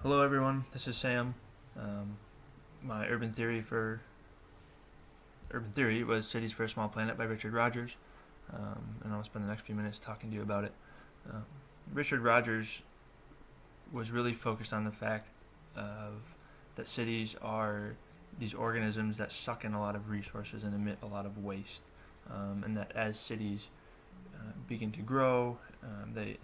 Hello, everyone. This is Sam. My urban theory was "Cities for a Small Planet" by Richard Rogers, and I'll spend the next few minutes talking to you about it. Um, Richard Rogers was really focused on the fact of that cities are these organisms that suck in a lot of resources and emit a lot of waste, and that as cities begin to grow, they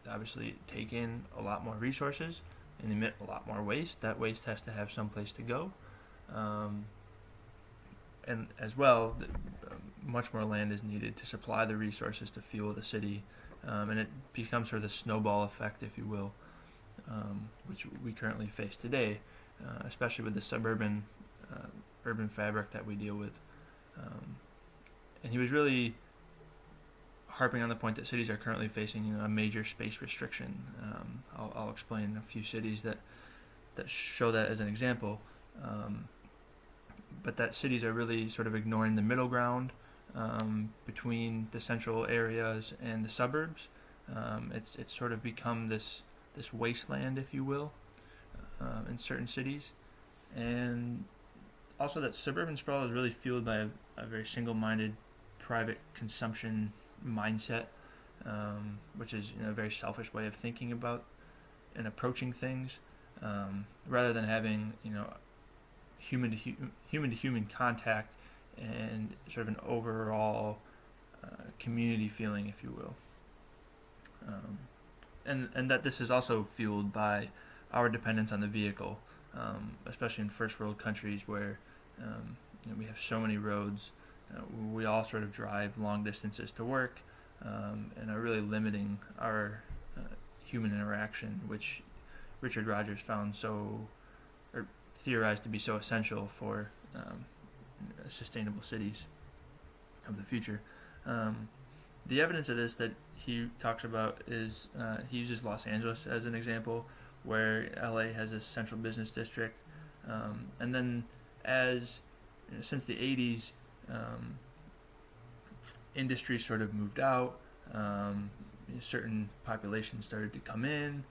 obviously take in a lot more resources and emit a lot more waste. That waste has to have some place to go. And as well, much more land is needed to supply the resources to fuel the city. And it becomes sort of the snowball effect, if you will, which we currently face today, especially with the suburban urban fabric that we deal with. And he was really harping on the point that cities are currently facing a major space restriction. I'll explain a few cities that show that as an example, but that cities are really sort of ignoring the middle ground between the central areas and the suburbs. It's sort of become this wasteland, if you will, in certain cities, and also that suburban sprawl is really fueled by a very single-minded private consumption mindset, which is a very selfish way of thinking about and approaching things, rather than having human to human contact and sort of an overall community feeling, if you will, and that this is also fueled by our dependence on the vehicle, especially in first world countries where we have so many roads. We all sort of drive long distances to work, and are really limiting our human interaction, which Richard Rogers found or theorized to be so essential for sustainable cities of the future. The evidence of this that he talks about is he uses Los Angeles as an example, where LA has a central business district, and then since the 80s, industry sort of moved out. Certain populations started to come in.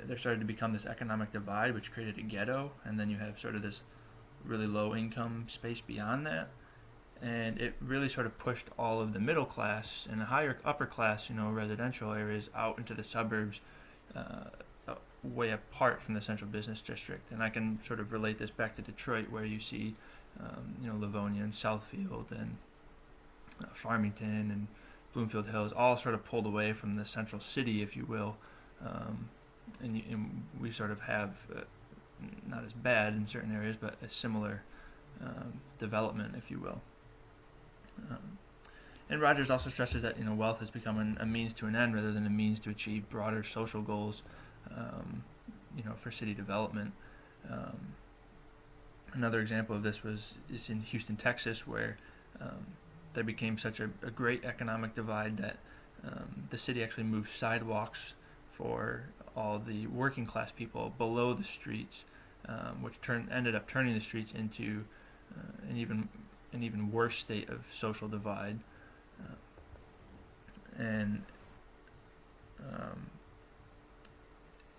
There started to become this economic divide, which created a ghetto, and then you have sort of this really low income space beyond that, and it really sort of pushed all of the middle class and the upper class, residential areas out into the suburbs, way apart from the central business district. And I can sort of relate this back to Detroit, where you see Livonia and Southfield and Farmington and Bloomfield Hills all sort of pulled away from the central city, if you will, and we sort of have not as bad in certain areas, but a similar development, if you will. And Rogers also stresses that wealth has become a means to an end rather than a means to achieve broader social goals, for city development. Another example of this is in Houston, Texas, where there became such a great economic divide that the city actually moved sidewalks for all the working class people below the streets, which ended up turning the streets into an even worse state of social divide. And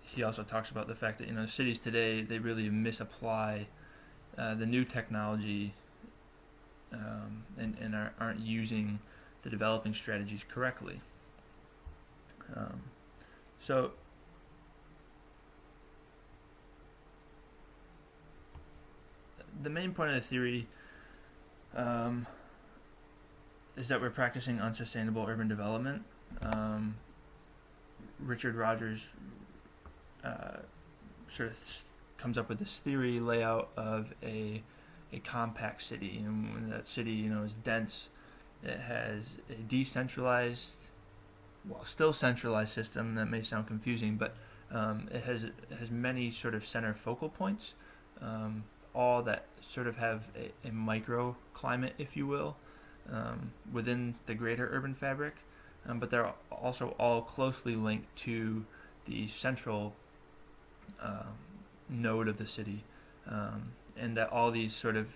he also talks about the fact that cities today, they really misapply the new technology, and aren't using the developing strategies correctly. So the main point of the theory is that we're practicing unsustainable urban development. Richard Rogers sort of comes up with this theory layout of a compact city, and when that city is dense, it has a decentralized, still centralized system. That may sound confusing, but it has many sort of center focal points, all that sort of have a microclimate, if you will, within the greater urban fabric, but they're also all closely linked to the central node of the city, and that all these sort of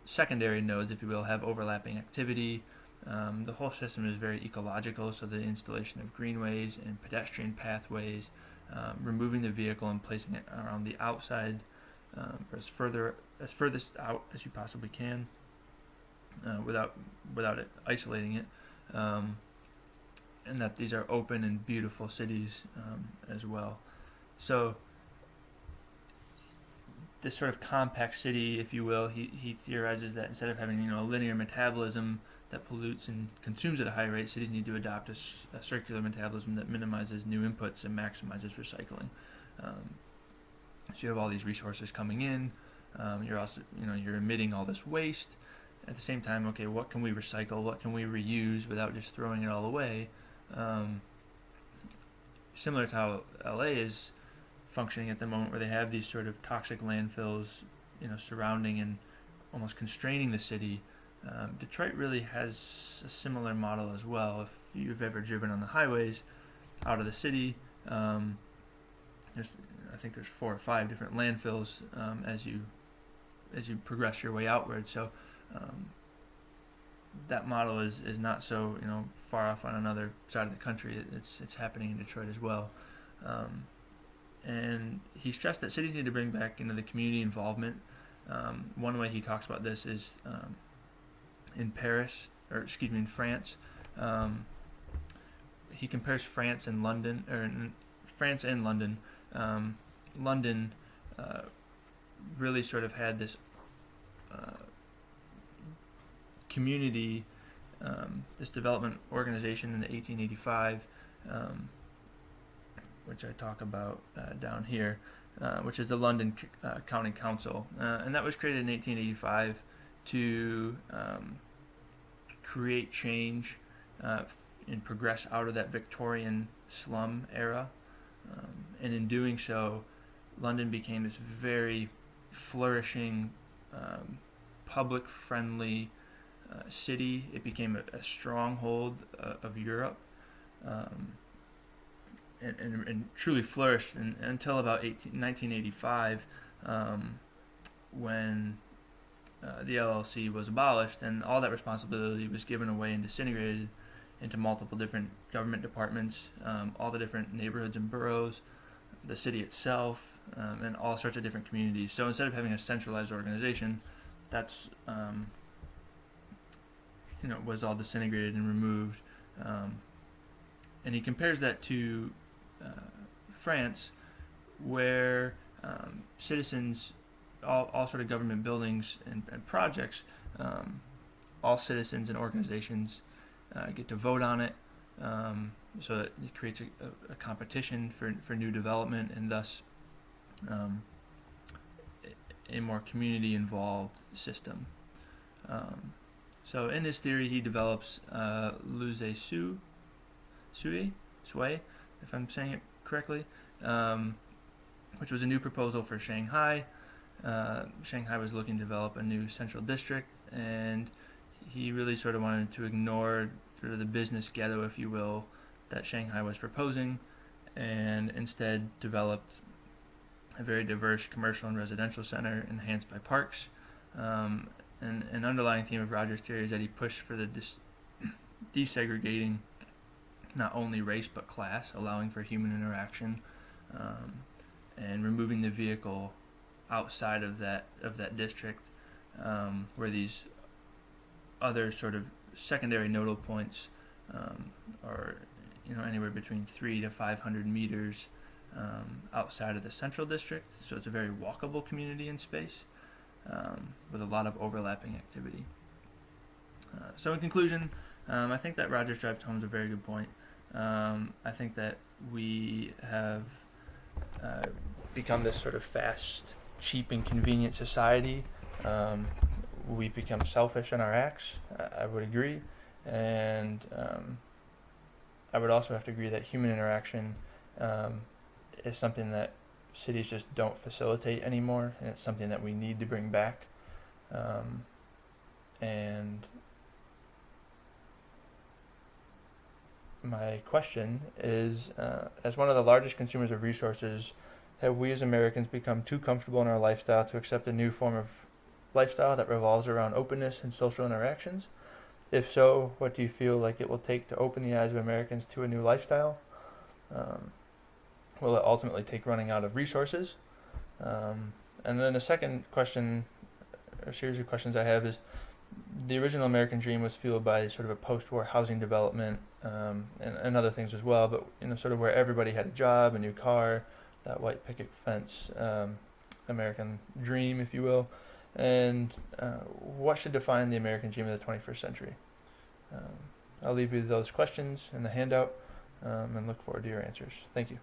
secondary nodes, if you will, have overlapping activity. The whole system is very ecological, so the installation of greenways and pedestrian pathways removing the vehicle and placing it around the outside, or as furthest out as you possibly can, without it isolating it, and that these are open and beautiful cities as well. So this sort of compact city, if you will, he theorizes that instead of having a linear metabolism that pollutes and consumes at a high rate, cities need to adopt a circular metabolism that minimizes new inputs and maximizes recycling. So you have all these resources coming in. You're also you're emitting all this waste. At the same time, okay, what can we recycle? What can we reuse without just throwing it all away? Similar to how LA is functioning at the moment, where they have these sort of toxic landfills, surrounding and almost constraining the city. Detroit really has a similar model as well. If you've ever driven on the highways out of the city, I think there's 4 or 5 different landfills as you progress your way outward. So that model is not so far off on another side of the country. It's happening in Detroit as well. And he stressed that cities need to bring back the community involvement. One way he talks about this is in France. He compares France and London. London really sort of had this community, this development organization in the 1885, which I talk about down here, which is the London County Council, and that was created in 1885 to create change and progress out of that Victorian slum era, and in doing so, London became this very flourishing, public-friendly city. It became a stronghold of Europe, and truly flourished until about 1985, when the LLC was abolished, and all that responsibility was given away and disintegrated into multiple different government departments, all the different neighborhoods and boroughs, the city itself, and all sorts of different communities. So instead of having a centralized organization, that's was all disintegrated and removed. And he compares that to France, where citizens, all sort of government buildings and projects, all citizens and organizations get to vote on it, so that it creates a competition for new development, and thus a more community-involved system. So in his theory, he develops Sway, if I'm saying it correctly, which was a new proposal for Shanghai. Shanghai was looking to develop a new central district, and he really sort of wanted to ignore sort of the business ghetto, if you will, that Shanghai was proposing, and instead developed a very diverse commercial and residential center enhanced by parks. And an underlying theme of Rogers' theory is that he pushed for the desegregating not only race but class, allowing for human interaction, and removing the vehicle outside of that district, where these other sort of secondary nodal points are anywhere between 300 to 500 meters outside of the central district. So it's a very walkable community in space, with a lot of overlapping activity. So in conclusion, I think that Rogers drives home is a very good point. I think that we have become this sort of fast, cheap, and convenient society. We become selfish in our acts. I would agree, and I would also have to agree that human interaction is something that cities just don't facilitate anymore, and it's something that we need to bring back. And my question is, as one of the largest consumers of resources, have we as Americans become too comfortable in our lifestyle to accept a new form of lifestyle that revolves around openness and social interactions? If so, what do you feel like it will take to open the eyes of Americans to a new lifestyle? will it ultimately take running out of resources? And then the second question, or series of questions I have is, the original American dream was fueled by sort of a post-war housing development, and other things as well, but sort of where everybody had a job, a new car, that white picket fence American dream, if you will. And what should define the American dream of the 21st century? I'll leave you those questions in the handout, and look forward to your answers. Thank you.